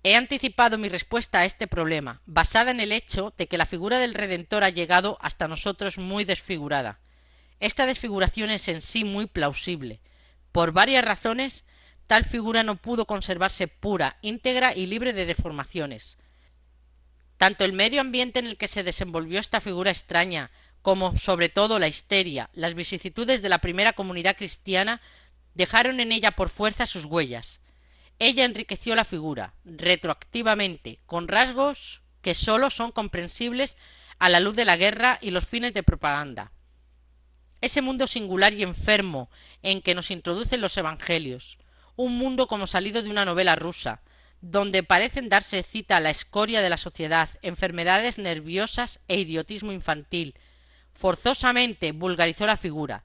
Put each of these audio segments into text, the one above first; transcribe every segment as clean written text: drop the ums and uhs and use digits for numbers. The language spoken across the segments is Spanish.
He anticipado mi respuesta a este problema, basada en el hecho de que la figura del Redentor ha llegado hasta nosotros muy desfigurada. Esta desfiguración es en sí muy plausible. Por varias razones, tal figura no pudo conservarse pura, íntegra y libre de deformaciones. Tanto el medio ambiente en el que se desenvolvió esta figura extraña, como sobre todo la histeria, las vicisitudes de la primera comunidad cristiana, dejaron en ella por fuerza sus huellas. Ella enriqueció la figura, retroactivamente, con rasgos que sólo son comprensibles a la luz de la guerra y los fines de propaganda. Ese mundo singular y enfermo en que nos introducen los evangelios, un mundo como salido de una novela rusa, donde parecen darse cita a la escoria de la sociedad, enfermedades nerviosas e idiotismo infantil, forzosamente vulgarizó la figura.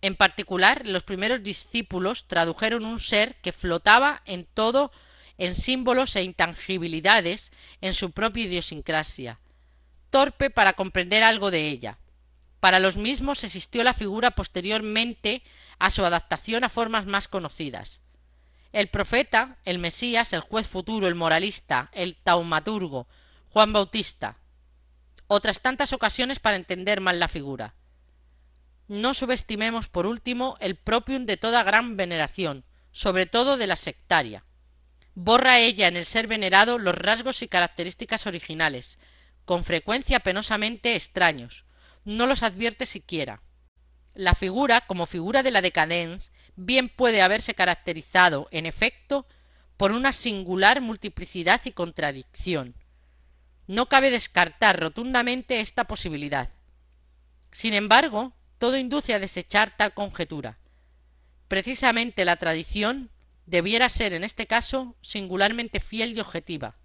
En particular, los primeros discípulos tradujeron un ser que flotaba en todo, en símbolos e intangibilidades, en su propia idiosincrasia, torpe para comprender algo de ella. Para los mismos existió la figura posteriormente a su adaptación a formas más conocidas. El profeta, el Mesías, el juez futuro, el moralista, el taumaturgo, Juan Bautista. Otras tantas ocasiones para entender mal la figura. No subestimemos, por último, el propium de toda gran veneración, sobre todo de la sectaria. Borra ella en el ser venerado los rasgos y características originales, con frecuencia penosamente extraños. No los advierte siquiera. La figura, como figura de la decadence, bien puede haberse caracterizado, en efecto, por una singular multiplicidad y contradicción. No cabe descartar rotundamente esta posibilidad. Sin embargo, todo induce a desechar tal conjetura. Precisamente la tradición debiera ser en este caso singularmente fiel y objetiva,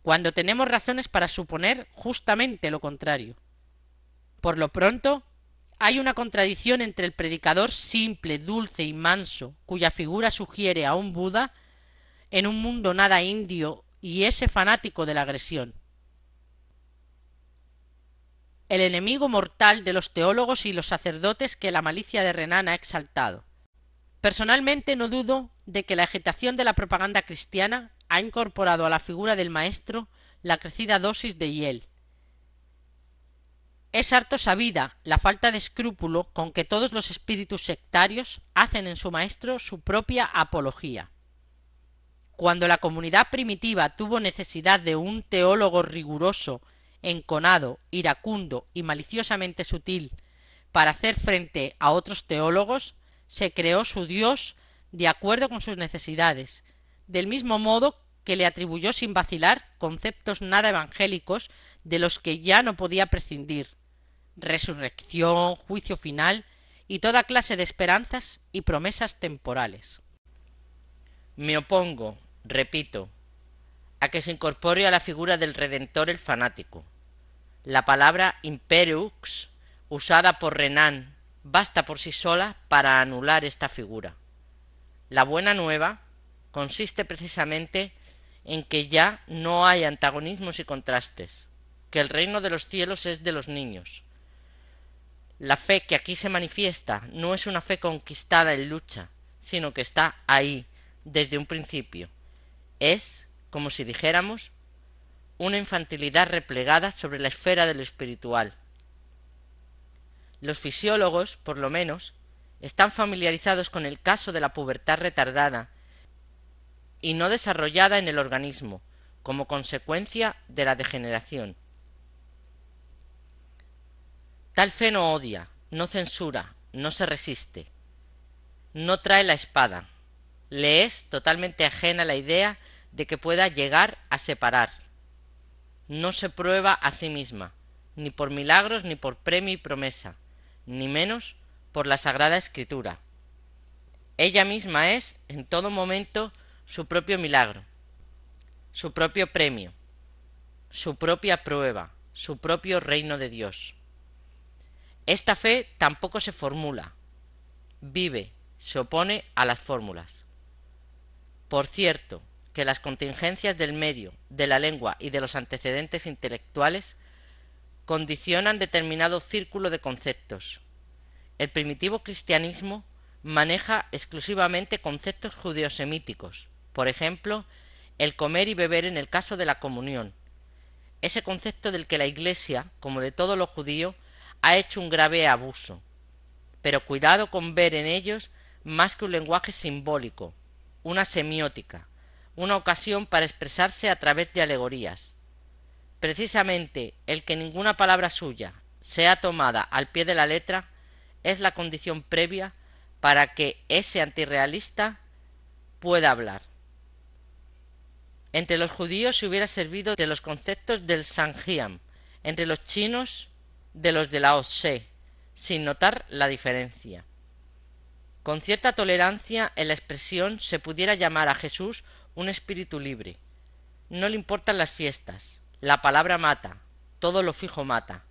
cuando tenemos razones para suponer justamente lo contrario. Por lo pronto, hay una contradicción entre el predicador simple, dulce y manso, cuya figura sugiere a un Buda en un mundo nada indio, y ese fanático de la agresión, el enemigo mortal de los teólogos y los sacerdotes que la malicia de Renan ha exaltado. Personalmente no dudo de que la agitación de la propaganda cristiana ha incorporado a la figura del maestro la crecida dosis de hiel. Es harto sabida la falta de escrúpulo con que todos los espíritus sectarios hacen en su maestro su propia apología. Cuando la comunidad primitiva tuvo necesidad de un teólogo riguroso, enconado, iracundo y maliciosamente sutil para hacer frente a otros teólogos, se creó su Dios de acuerdo con sus necesidades, del mismo modo que le atribuyó sin vacilar conceptos nada evangélicos de los que ya no podía prescindir: resurrección, juicio final y toda clase de esperanzas y promesas temporales. Me opongo, repito, a que se incorpore a la figura del Redentor el fanático. La palabra impereux, usada por Renan, basta por sí sola para anular esta figura. La buena nueva consiste precisamente en que ya no hay antagonismos y contrastes, que el reino de los cielos es de los niños. La fe que aquí se manifiesta no es una fe conquistada en lucha, sino que está ahí desde un principio. Es, como si dijéramos, una infantilidad replegada sobre la esfera de lo espiritual. Los fisiólogos, por lo menos, están familiarizados con el caso de la pubertad retardada y no desarrollada en el organismo, como consecuencia de la degeneración. Tal fe no odia, no censura, no se resiste, no trae la espada, le es totalmente ajena la idea de que pueda llegar a separar. No se prueba a sí misma, ni por milagros ni por premio y promesa, ni menos por la Sagrada Escritura. Ella misma es, en todo momento, su propio milagro, su propio premio, su propia prueba, su propio reino de Dios. Esta fe tampoco se formula, vive, se opone a las fórmulas. Por cierto, que las contingencias del medio, de la lengua y de los antecedentes intelectuales condicionan determinado círculo de conceptos. El primitivo cristianismo maneja exclusivamente conceptos judeosemíticos, por ejemplo, el comer y beber en el caso de la comunión, ese concepto del que la Iglesia, como de todo lo judío, ha hecho un grave abuso. Pero cuidado con ver en ellos más que un lenguaje simbólico, una semiótica, una ocasión para expresarse a través de alegorías. Precisamente el que ninguna palabra suya sea tomada al pie de la letra es la condición previa para que ese antirrealista pueda hablar. Entre los judíos se hubiera servido de los conceptos del Sanjiam, entre los chinos de los de Lao Tse, sin notar la diferencia. Con cierta tolerancia en la expresión se pudiera llamar a Jesús un espíritu libre. No le importan las fiestas, la palabra mata, todo lo fijo mata.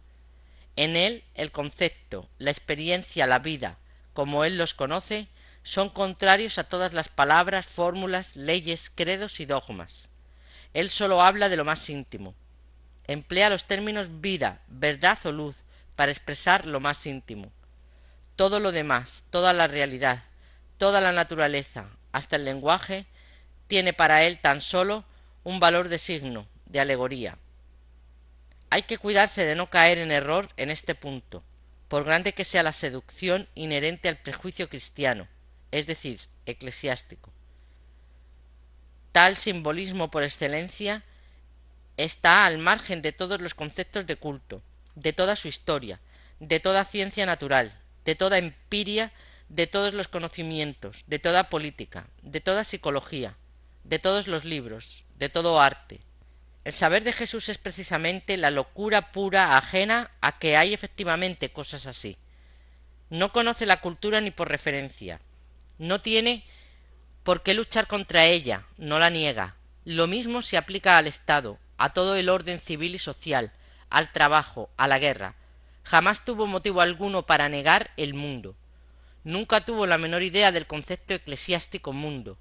En él el concepto, la experiencia, la vida, como él los conoce, son contrarios a todas las palabras, fórmulas, leyes, credos y dogmas. Él sólo habla de lo más íntimo. Emplea los términos vida, verdad o luz para expresar lo más íntimo. Todo lo demás, toda la realidad, toda la naturaleza, hasta el lenguaje, tiene para él tan solo un valor de signo, de alegoría. Hay que cuidarse de no caer en error en este punto, por grande que sea la seducción inherente al prejuicio cristiano, es decir, eclesiástico. Tal simbolismo por excelencia está al margen de todos los conceptos de culto, de toda su historia, de toda ciencia natural, de toda empiria, de todos los conocimientos, de toda política, de toda psicología, de todos los libros, de todo arte. El saber de Jesús es precisamente la locura pura ajena a que hay efectivamente cosas así. No conoce la cultura ni por referencia. No tiene por qué luchar contra ella, no la niega. Lo mismo se aplica al Estado, a todo el orden civil y social, al trabajo, a la guerra. Jamás tuvo motivo alguno para negar el mundo. Nunca tuvo la menor idea del concepto eclesiástico mundo.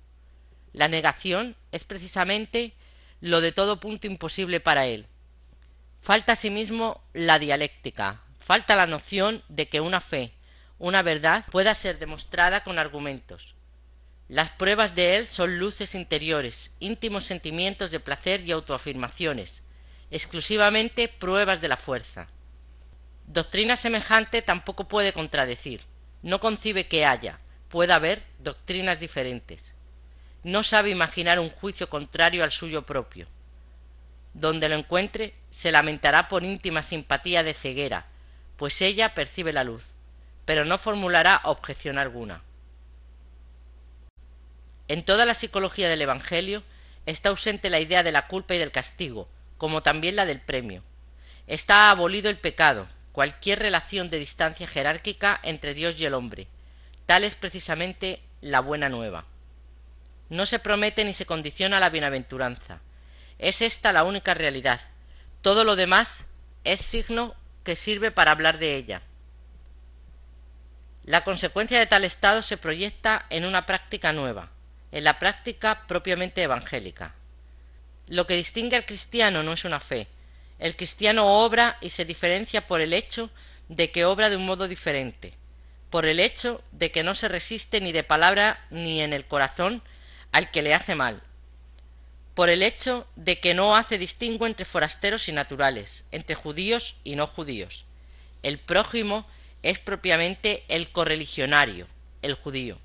La negación es precisamente lo de todo punto imposible para él. Falta asimismo la dialéctica, falta la noción de que una fe, una verdad, pueda ser demostrada con argumentos. Las pruebas de él son luces interiores, íntimos sentimientos de placer y autoafirmaciones, exclusivamente pruebas de la fuerza. Doctrina semejante tampoco puede contradecir, no concibe que haya, pueda haber doctrinas diferentes. No sabe imaginar un juicio contrario al suyo propio. Donde lo encuentre, se lamentará por íntima simpatía de ceguera, pues ella percibe la luz, pero no formulará objeción alguna. En toda la psicología del Evangelio está ausente la idea de la culpa y del castigo, como también la del premio. Está abolido el pecado, cualquier relación de distancia jerárquica entre Dios y el hombre. Tal es precisamente la buena nueva. No se promete ni se condiciona la bienaventuranza. Es esta la única realidad. Todo lo demás es signo que sirve para hablar de ella. La consecuencia de tal estado se proyecta en una práctica nueva, en la práctica propiamente evangélica. Lo que distingue al cristiano no es una fe. El cristiano obra y se diferencia por el hecho de que obra de un modo diferente, por el hecho de que no se resiste ni de palabra ni en el corazón al que le hace mal, por el hecho de que no hace distingo entre forasteros y naturales, entre judíos y no judíos. El prójimo es propiamente el correligionario, el judío.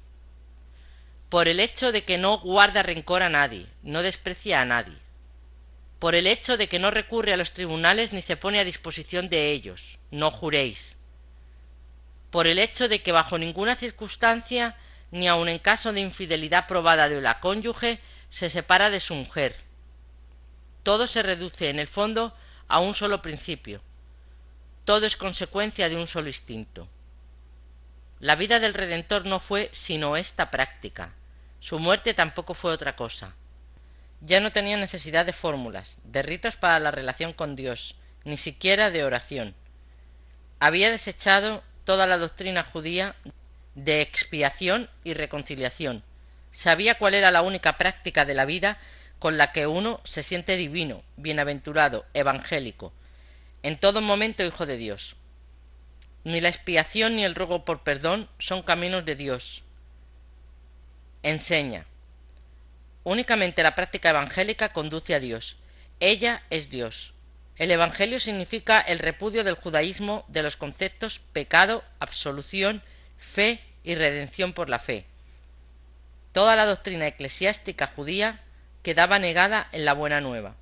Por el hecho de que no guarda rencor a nadie, no desprecia a nadie. Por el hecho de que no recurre a los tribunales ni se pone a disposición de ellos, no juréis. Por el hecho de que bajo ninguna circunstancia, ni aun en caso de infidelidad probada de la cónyuge, se separa de su mujer. Todo se reduce en el fondo a un solo principio. Todo es consecuencia de un solo instinto. La vida del Redentor no fue sino esta práctica. Su muerte tampoco fue otra cosa. Ya no tenía necesidad de fórmulas, de ritos para la relación con Dios, ni siquiera de oración. Había desechado toda la doctrina judía de expiación y reconciliación. Sabía cuál era la única práctica de la vida con la que uno se siente divino, bienaventurado, evangélico, en todo momento hijo de Dios. Ni la expiación ni el ruego por perdón son caminos de Dios. Enseña. Únicamente la práctica evangélica conduce a Dios. Ella es Dios. El Evangelio significa el repudio del judaísmo de los conceptos pecado, absolución, fe y redención por la fe. Toda la doctrina eclesiástica judía quedaba negada en la Buena Nueva.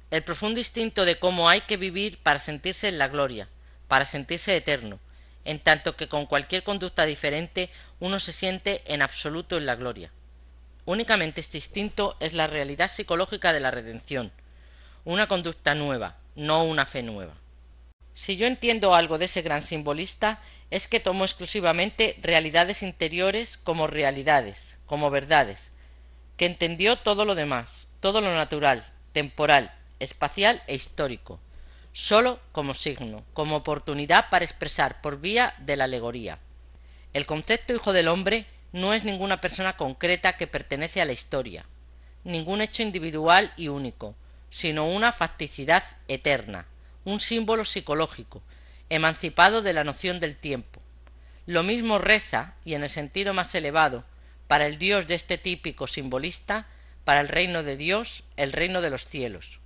El profundo instinto de cómo hay que vivir para sentirse en la gloria, para sentirse eterno, en tanto que con cualquier conducta diferente uno se siente en absoluto en la gloria. Únicamente este instinto es la realidad psicológica de la redención, una conducta nueva, no una fe nueva. Si yo entiendo algo de ese gran simbolista, es que tomo exclusivamente realidades interiores como realidades, como verdades, que entendió todo lo demás, todo lo natural, temporal, espacial e histórico, sólo como signo, como oportunidad para expresar por vía de la alegoría. El concepto hijo del hombre no es ninguna persona concreta que pertenece a la historia, ningún hecho individual y único, sino una facticidad eterna, un símbolo psicológico, emancipado de la noción del tiempo. Lo mismo reza, y en el sentido más elevado, para el Dios de este típico simbolista, para el reino de Dios, el reino de los cielos.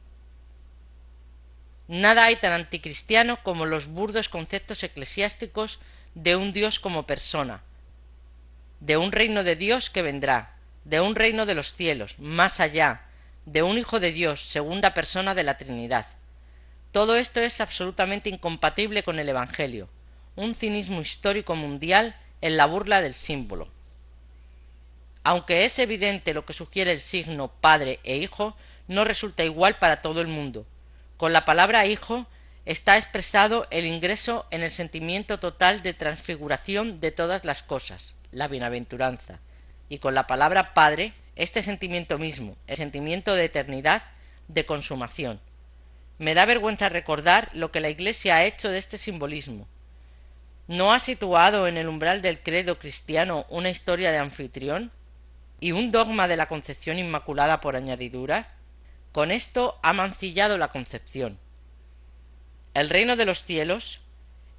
Nada hay tan anticristiano como los burdos conceptos eclesiásticos de un Dios como persona, de un reino de Dios que vendrá, de un reino de los cielos, más allá, de un Hijo de Dios, segunda persona de la Trinidad. Todo esto es absolutamente incompatible con el Evangelio, un cinismo histórico mundial en la burla del símbolo. Aunque es evidente lo que sugiere el signo Padre e Hijo, no resulta igual para todo el mundo. Con la palabra Hijo está expresado el ingreso en el sentimiento total de transfiguración de todas las cosas, la bienaventuranza, y con la palabra Padre, este sentimiento mismo, el sentimiento de eternidad, de consumación. Me da vergüenza recordar lo que la Iglesia ha hecho de este simbolismo. ¿No ha situado en el umbral del credo cristiano una historia de anfitrión y un dogma de la concepción inmaculada por añadidura? Con esto ha mancillado la concepción. El reino de los cielos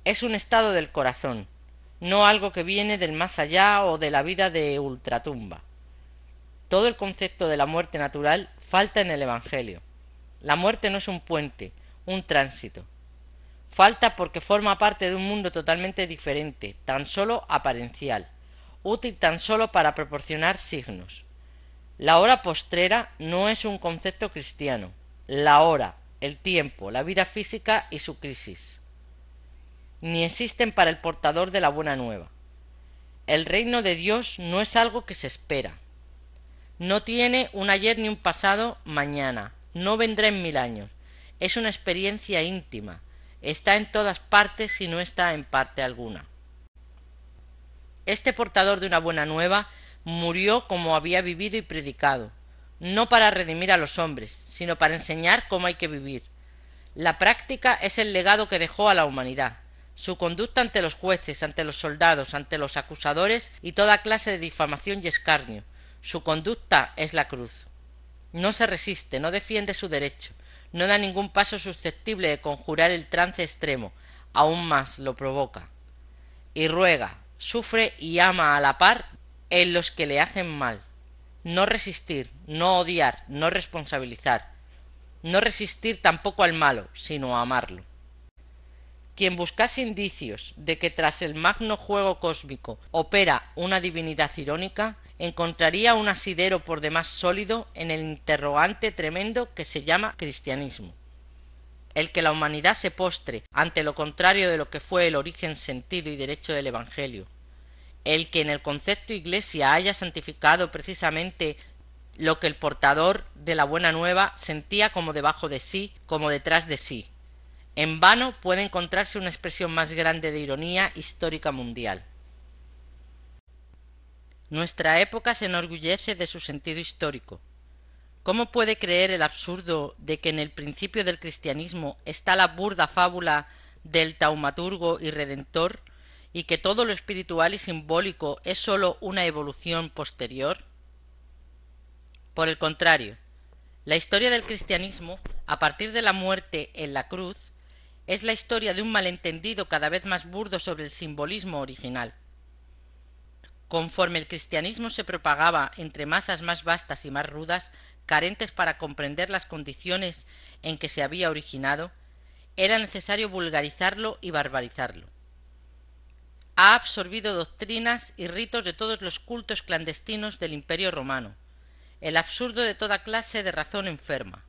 es un estado del corazón, no algo que viene del más allá o de la vida de ultratumba. Todo el concepto de la muerte natural falta en el Evangelio. La muerte no es un puente, un tránsito. Falta porque forma parte de un mundo totalmente diferente, tan solo aparencial, útil tan solo para proporcionar signos. La hora postrera no es un concepto cristiano. La hora, el tiempo, la vida física y su crisis. Ni existen para el portador de la buena nueva. El reino de Dios no es algo que se espera. No tiene un ayer ni un pasado mañana. No vendrá en 1000 años. Es una experiencia íntima. Está en todas partes y no está en parte alguna. Este portador de una buena nueva murió como había vivido y predicado, no para redimir a los hombres, sino para enseñar cómo hay que vivir. La práctica es el legado que dejó a la humanidad. Su conducta ante los jueces, ante los soldados, ante los acusadores y toda clase de difamación y escarnio. Su conducta es la cruz. No se resiste, no defiende su derecho, no da ningún paso susceptible de conjurar el trance extremo, aún más lo provoca. Y ruega, sufre y ama a la par en los que le hacen mal. No resistir, no odiar, no responsabilizar. No resistir tampoco al malo, sino amarlo. Quien buscase indicios de que tras el magno juego cósmico opera una divinidad irónica, encontraría un asidero por demás sólido en el interrogante tremendo que se llama cristianismo. El que la humanidad se postre ante lo contrario de lo que fue el origen, sentido y derecho del Evangelio. El que en el concepto Iglesia haya santificado precisamente lo que el portador de la buena nueva sentía como debajo de sí, como detrás de sí. En vano puede encontrarse una expresión más grande de ironía histórica mundial. Nuestra época se enorgullece de su sentido histórico. ¿Cómo puede creer el absurdo de que en el principio del cristianismo está la burda fábula del taumaturgo y redentor y que todo lo espiritual y simbólico es sólo una evolución posterior? Por el contrario, la historia del cristianismo, a partir de la muerte en la cruz, es la historia de un malentendido cada vez más burdo sobre el simbolismo original. Conforme el cristianismo se propagaba entre masas más vastas y más rudas, carentes para comprender las condiciones en que se había originado, era necesario vulgarizarlo y barbarizarlo. Ha absorbido doctrinas y ritos de todos los cultos clandestinos del Imperio romano, el absurdo de toda clase de razón enferma.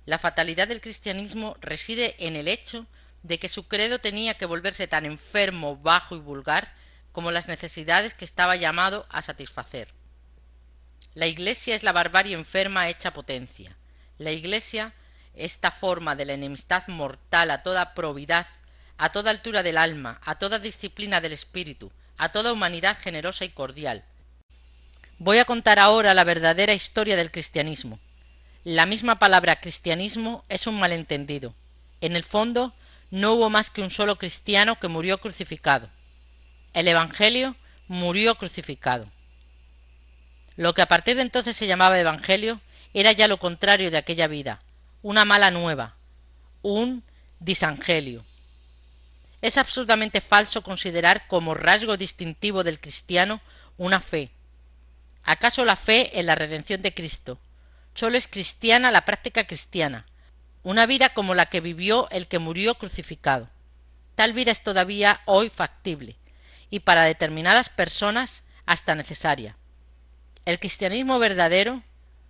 La fatalidad del cristianismo reside en el hecho de que su credo tenía que volverse tan enfermo, bajo y vulgar como las necesidades que estaba llamado a satisfacer. La Iglesia es la barbarie enferma hecha potencia. La Iglesia, esta forma de la enemistad mortal a toda probidad, a toda altura del alma, a toda disciplina del espíritu, a toda humanidad generosa y cordial. Voy a contar ahora la verdadera historia del cristianismo. La misma palabra cristianismo es un malentendido. En el fondo, no hubo más que un solo cristiano que murió crucificado. El Evangelio murió crucificado. Lo que a partir de entonces se llamaba Evangelio era ya lo contrario de aquella vida, una mala nueva, un disangelio. Es absolutamente falso considerar como rasgo distintivo del cristiano una fe. ¿Acaso la fe en la redención de Cristo? Solo es cristiana la práctica cristiana, una vida como la que vivió el que murió crucificado. Tal vida es todavía hoy factible, y para determinadas personas hasta necesaria. El cristianismo verdadero,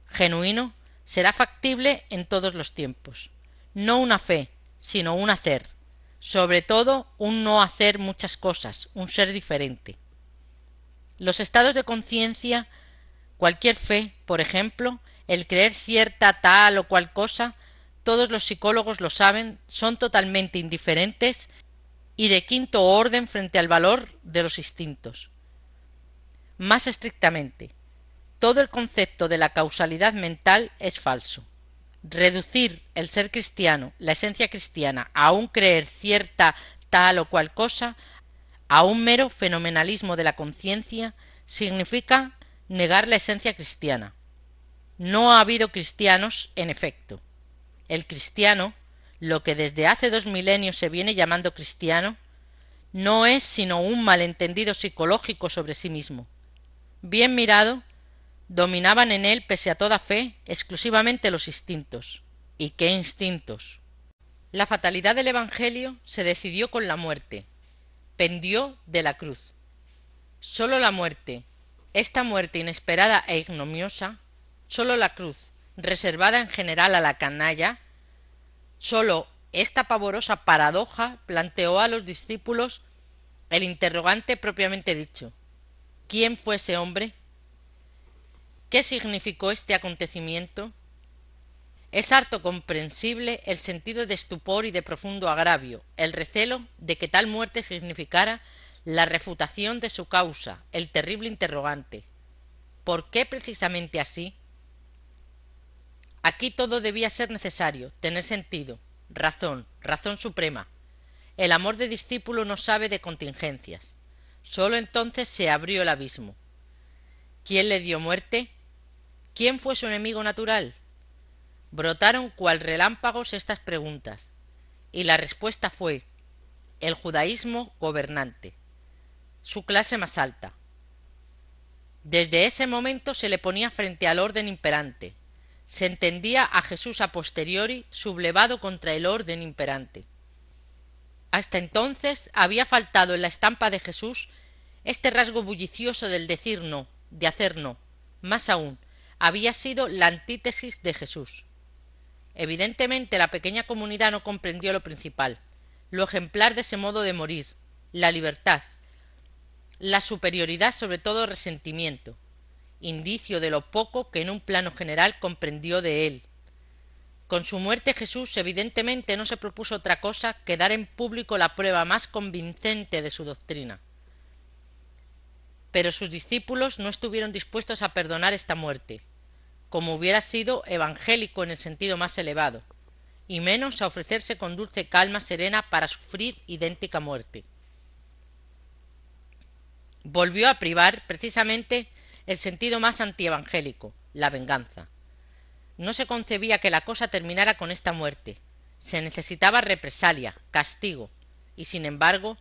genuino, será factible en todos los tiempos. No una fe, sino un hacer. Sobre todo, un no hacer muchas cosas, un ser diferente. Los estados de conciencia, cualquier fe, por ejemplo, el creer cierta tal o cual cosa, todos los psicólogos lo saben, son totalmente indiferentes y de quinto orden frente al valor de los instintos. Más estrictamente, todo el concepto de la causalidad mental es falso. Reducir el ser cristiano, la esencia cristiana, a un creer cierta tal o cual cosa, a un mero fenomenalismo de la conciencia, significa negar la esencia cristiana. No ha habido cristianos, en efecto. El cristiano, lo que desde hace 2 milenios se viene llamando cristiano, no es sino un malentendido psicológico sobre sí mismo. Bien mirado, dominaban en él, pese a toda fe, exclusivamente los instintos. ¿Y qué instintos? La fatalidad del Evangelio se decidió con la muerte, pendió de la cruz. Sólo la muerte, esta muerte inesperada e ignominiosa, sólo la cruz, reservada en general a la canalla, sólo esta pavorosa paradoja planteó a los discípulos el interrogante propiamente dicho: ¿quién fue ese hombre? ¿Qué significó este acontecimiento? Es harto comprensible el sentido de estupor y de profundo agravio, el recelo de que tal muerte significara la refutación de su causa, el terrible interrogante: ¿por qué precisamente así? Aquí todo debía ser necesario, tener sentido, razón, razón suprema. El amor de discípulo no sabe de contingencias. Sólo entonces se abrió el abismo. ¿Quién le dio muerte? ¿Quién fue su enemigo natural? Brotaron cual relámpagos estas preguntas, y la respuesta fue: el judaísmo gobernante, su clase más alta. Desde ese momento se le ponía frente al orden imperante, se entendía a Jesús a posteriori sublevado contra el orden imperante. Hasta entonces había faltado en la estampa de Jesús este rasgo bullicioso del decir no, de hacer no. Más aún, había sido la antítesis de Jesús. Evidentemente la pequeña comunidad no comprendió lo principal, lo ejemplar de ese modo de morir, la libertad, la superioridad sobre todo resentimiento, indicio de lo poco que en un plano general comprendió de él. Con su muerte Jesús evidentemente no se propuso otra cosa que dar en público la prueba más convincente de su doctrina. Pero sus discípulos no estuvieron dispuestos a perdonar esta muerte, como hubiera sido evangélico en el sentido más elevado, y menos a ofrecerse con dulce calma serena para sufrir idéntica muerte. Volvió a privar precisamente el sentido más antievangélico, la venganza. No se concebía que la cosa terminara con esta muerte. Se necesitaba represalia, castigo, y sin embargo,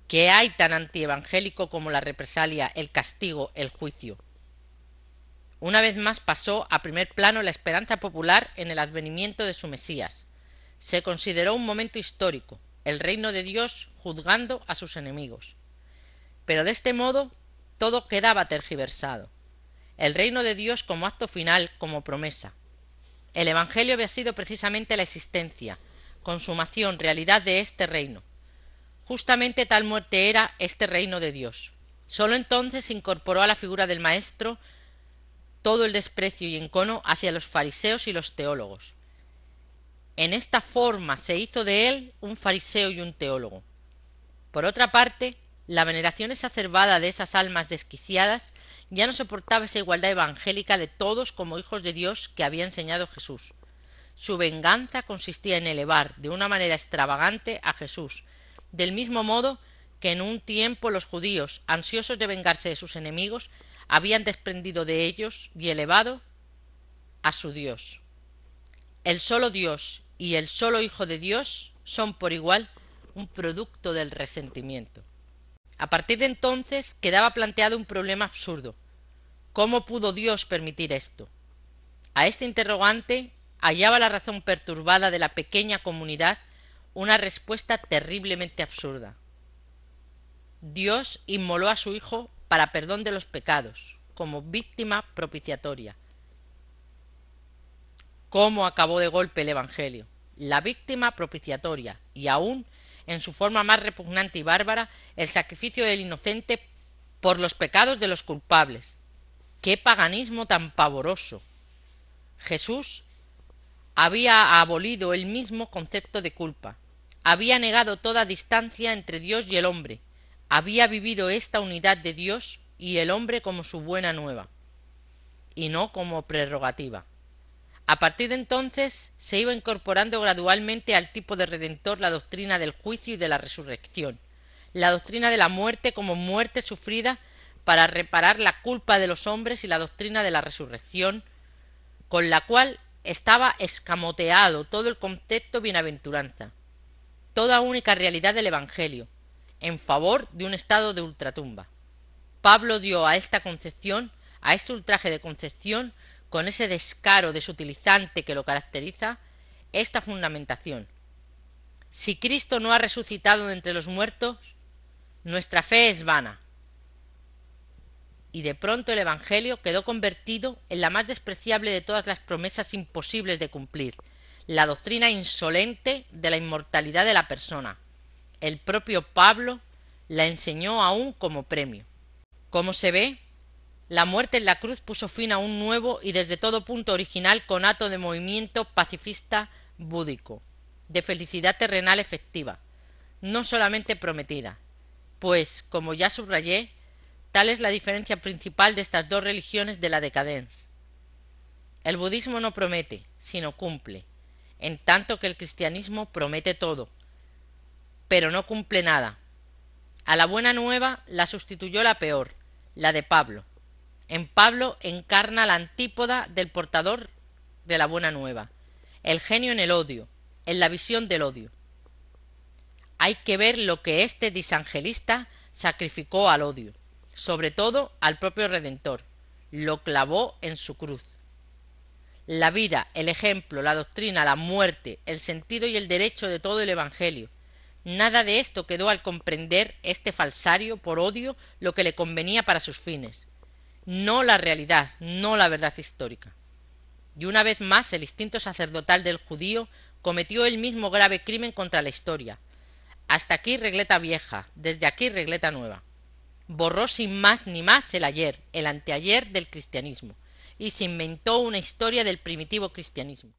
¿Qué hay tan antievangélico como la represalia, el castigo, el juicio? Una vez más pasó a primer plano la esperanza popular en el advenimiento de su Mesías. Se consideró un momento histórico, el reino de Dios juzgando a sus enemigos. Pero de este modo todo quedaba tergiversado. El reino de Dios como acto final, como promesa. El Evangelio había sido precisamente la existencia, consumación, realidad de este reino. Justamente tal muerte era este reino de Dios. Sólo entonces se incorporó a la figura del Maestro todo el desprecio y encono hacia los fariseos y los teólogos. En esta forma se hizo de él un fariseo y un teólogo. Por otra parte, la veneración exacerbada de esas almas desquiciadas ya no soportaba esa igualdad evangélica de todos como hijos de Dios que había enseñado Jesús. Su venganza consistía en elevar de una manera extravagante a Jesús, del mismo modo que en un tiempo los judíos, ansiosos de vengarse de sus enemigos, habían desprendido de ellos y elevado a su Dios. El solo Dios y el solo Hijo de Dios son por igual un producto del resentimiento. A partir de entonces quedaba planteado un problema absurdo. ¿Cómo pudo Dios permitir esto? A este interrogante hallaba la razón perturbada de la pequeña comunidad una respuesta terriblemente absurda. Dios inmoló a su Hijo para perdón de los pecados, como víctima propiciatoria. ¿Cómo acabó de golpe el Evangelio? La víctima propiciatoria, y aún, en su forma más repugnante y bárbara, el sacrificio del inocente por los pecados de los culpables. ¡Qué paganismo tan pavoroso! Jesús había abolido el mismo concepto de culpa, había negado toda distancia entre Dios y el hombre, había vivido esta unidad de Dios y el hombre como su buena nueva, y no como prerrogativa. A partir de entonces se iba incorporando gradualmente al tipo de redentor la doctrina del juicio y de la resurrección, la doctrina de la muerte como muerte sufrida para reparar la culpa de los hombres y la doctrina de la resurrección, con la cual estaba escamoteado todo el concepto bienaventuranza, toda única realidad del Evangelio, en favor de un estado de ultratumba. Pablo dio a esta concepción, a este ultraje de concepción, con ese descaro desutilizante que lo caracteriza, esta fundamentación. Si Cristo no ha resucitado de entre los muertos, nuestra fe es vana. Y de pronto el Evangelio quedó convertido en la más despreciable de todas las promesas imposibles de cumplir, la doctrina insolente de la inmortalidad de la persona. El propio Pablo la enseñó aún como premio. Como se ve, la muerte en la cruz puso fin a un nuevo y desde todo punto original conato de movimiento pacifista búdico, de felicidad terrenal efectiva, no solamente prometida, pues, como ya subrayé, tal es la diferencia principal de estas dos religiones de la decadencia. El budismo no promete, sino cumple, en tanto que el cristianismo promete todo, pero no cumple nada. A la buena nueva la sustituyó la peor, la de Pablo. En Pablo encarna la antípoda del portador de la buena nueva, el genio en el odio, en la visión del odio. Hay que ver lo que este disangelista sacrificó al odio, sobre todo al propio Redentor, lo clavó en su cruz. La vida, el ejemplo, la doctrina, la muerte, el sentido y el derecho de todo el Evangelio. Nada de esto quedó al comprender este falsario por odio lo que le convenía para sus fines. No la realidad, no la verdad histórica. Y una vez más el instinto sacerdotal del judío cometió el mismo grave crimen contra la historia. Hasta aquí regleta vieja, desde aquí regleta nueva. Borró sin más ni más el ayer, el anteayer del cristianismo, y se inventó una historia del primitivo cristianismo.